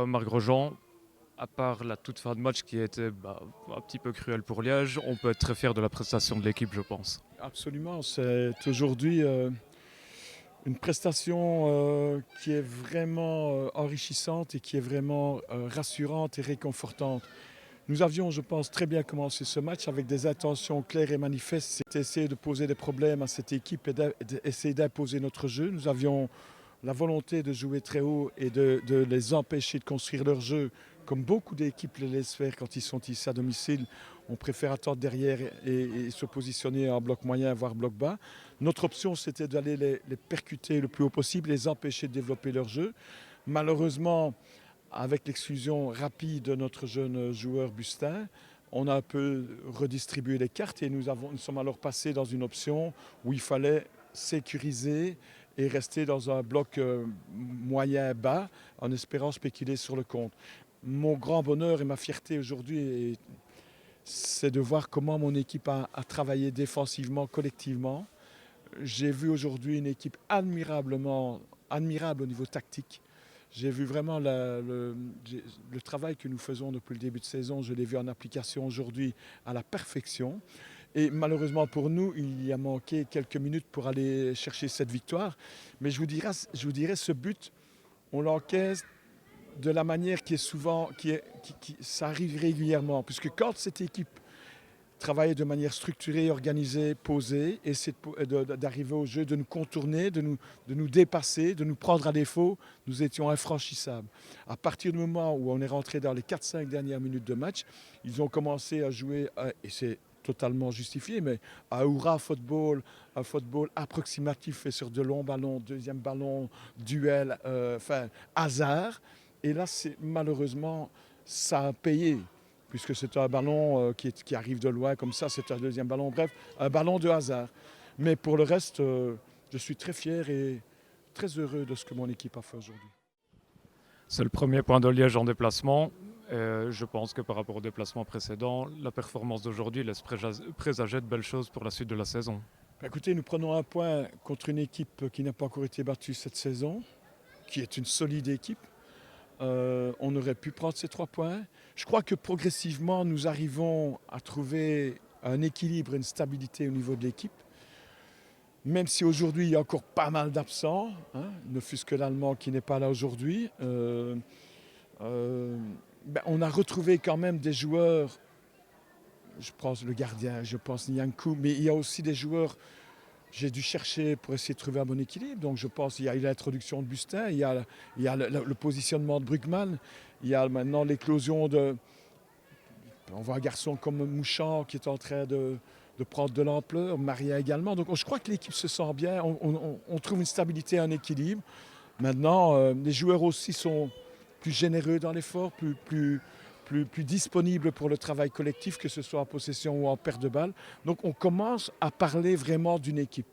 Marc Grosjean, à part la toute fin de match qui a été un petit peu cruelle pour Liège, on peut être très fier de la prestation de l'équipe, je pense. Absolument, c'est aujourd'hui une prestation qui est vraiment enrichissante et qui est vraiment rassurante et réconfortante. Nous avions, je pense, très bien commencé ce match avec des intentions claires et manifestes. C'était essayer de poser des problèmes à cette équipe et d'essayer d'imposer notre jeu. Nous avions la volonté de jouer très haut et de les empêcher de construire leur jeu, comme beaucoup d'équipes le laissent faire quand ils sont ici à domicile. On préfère attendre derrière et se positionner en bloc moyen, voire bloc bas. Notre option, c'était d'aller les percuter le plus haut possible, les empêcher de développer leur jeu. Malheureusement, avec l'exclusion rapide de notre jeune joueur Bustin, on a un peu redistribué les cartes et nous sommes alors passés dans une option où il fallait sécuriser et rester dans un bloc moyen bas en espérant spéculer sur le compte. Mon grand bonheur et ma fierté aujourd'hui, c'est de voir comment mon équipe a travaillé défensivement, collectivement. J'ai vu aujourd'hui une équipe admirable au niveau tactique. J'ai vu vraiment le travail que nous faisons depuis le début de saison. Je l'ai vu en application aujourd'hui à la perfection. Et malheureusement pour nous, il y a manqué quelques minutes pour aller chercher cette victoire. Mais je vous dirais ce but, on l'encaisse de la manière qui est souvent, ça arrive régulièrement. Puisque quand cette équipe travailler de manière structurée, organisée, posée, essayer d'arriver au jeu, de nous contourner, de nous dépasser, de nous prendre à défaut, nous étions infranchissables. À partir du moment où on est rentré dans les 4-5 dernières minutes de match, ils ont commencé à jouer, et c'est totalement justifié, mais à hurrah football, un football approximatif fait sur de longs ballons, deuxième ballon, duel, hasard. Et là, malheureusement, ça a payé puisque c'est un ballon qui arrive de loin comme ça, c'est un deuxième ballon, bref, un ballon de hasard. Mais pour le reste, je suis très fier et très heureux de ce que mon équipe a fait aujourd'hui. C'est le premier point de Liège en déplacement. Et je pense que par rapport au déplacement précédent, la performance d'aujourd'hui laisse présager de belles choses pour la suite de la saison. Écoutez, nous prenons un point contre une équipe qui n'a pas encore été battue cette saison, qui est une solide équipe. On aurait pu prendre ces 3 points. Je crois que progressivement, nous arrivons à trouver un équilibre et une stabilité au niveau de l'équipe. Même si aujourd'hui, il y a encore pas mal d'absents, hein, ne fût-ce que l'Allemand qui n'est pas là aujourd'hui. On a retrouvé quand même des joueurs, je pense le gardien, je pense Nyankou, mais il y a aussi des joueurs, j'ai dû chercher pour essayer de trouver un bon équilibre. Donc je pense qu'il y a eu l'introduction de Bustin, il y a le positionnement de Brugman, il y a maintenant l'éclosion de... On voit un garçon comme Mouchard qui est en train de prendre de l'ampleur, Maria également. Donc je crois que l'équipe se sent bien, on trouve une stabilité, un équilibre. Maintenant, les joueurs aussi sont plus généreux dans l'effort, plus disponibles pour le travail collectif, que ce soit en possession ou en perte de balle. Donc on commence à parler vraiment d'une équipe.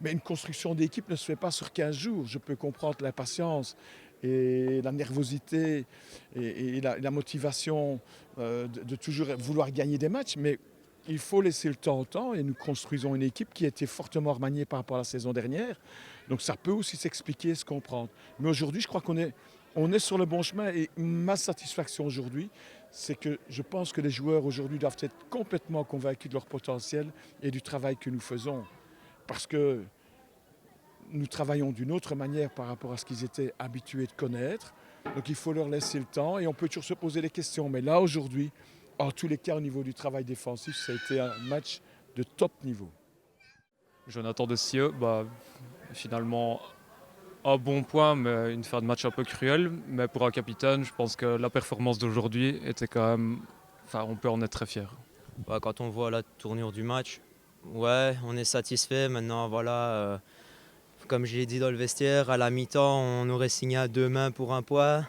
Mais une construction d'équipe ne se fait pas sur 15 jours. Je peux comprendre l'impatience et la nervosité et la motivation de toujours vouloir gagner des matchs, mais il faut laisser le temps au temps et nous construisons une équipe qui a été fortement remaniée par rapport à la saison dernière. Donc ça peut aussi s'expliquer, se comprendre. Mais aujourd'hui, je crois qu'on est sur le bon chemin et ma satisfaction aujourd'hui, c'est que je pense que les joueurs aujourd'hui doivent être complètement convaincus de leur potentiel et du travail que nous faisons. Parce que nous travaillons d'une autre manière par rapport à ce qu'ils étaient habitués de connaître. Donc il faut leur laisser le temps et on peut toujours se poser des questions. Mais là, aujourd'hui, en tous les cas, au niveau du travail défensif, ça a été un match de top niveau. Jonathan Dessieux, finalement un bon point, mais une fin de match un peu cruelle. Mais pour un capitaine, je pense que la performance d'aujourd'hui était quand même... Enfin, on peut en être très fier. Ouais, quand on voit la tournure du match, ouais, on est satisfait. Maintenant, voilà, comme je l'ai dit dans le vestiaire, à la mi-temps, on aurait signé à 2 mains pour un point.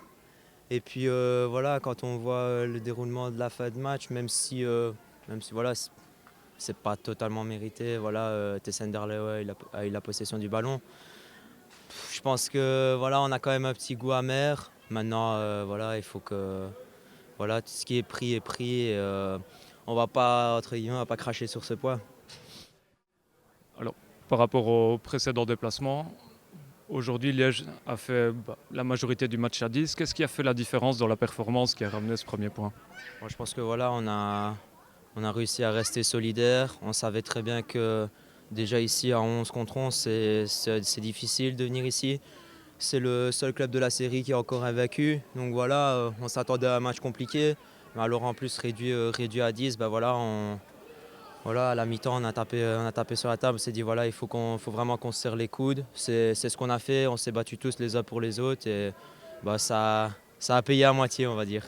Et puis voilà, quand on voit le déroulement de la fin de match, même si voilà, c'est pas totalement mérité, voilà, Tessen Derlewe a eu la possession du ballon. Je pense que voilà, on a quand même un petit goût amer. Maintenant, voilà, il faut que voilà, tout ce qui est pris est pris. Et, on va pas, entre guillemets, on va pas cracher sur ce point. Alors, par rapport au précédent déplacement, Aujourd'hui, Liège a fait la majorité du match à 10. Qu'est-ce qui a fait la différence dans la performance qui a ramené ce premier point? Moi, je pense que voilà, on a réussi à rester solidaire. On savait très bien que déjà ici à 11 contre 11, c'est difficile de venir ici. C'est le seul club de la série qui est encore invaincu. Donc voilà, on s'attendait à un match compliqué. Mais alors en plus réduit à 10, ben voilà, voilà, à la mi-temps, on a tapé sur la table, on s'est dit voilà, faut vraiment qu'on se serre les coudes. C'est ce qu'on a fait, on s'est battus tous les uns pour les autres et bah, ça a payé à moitié, on va dire.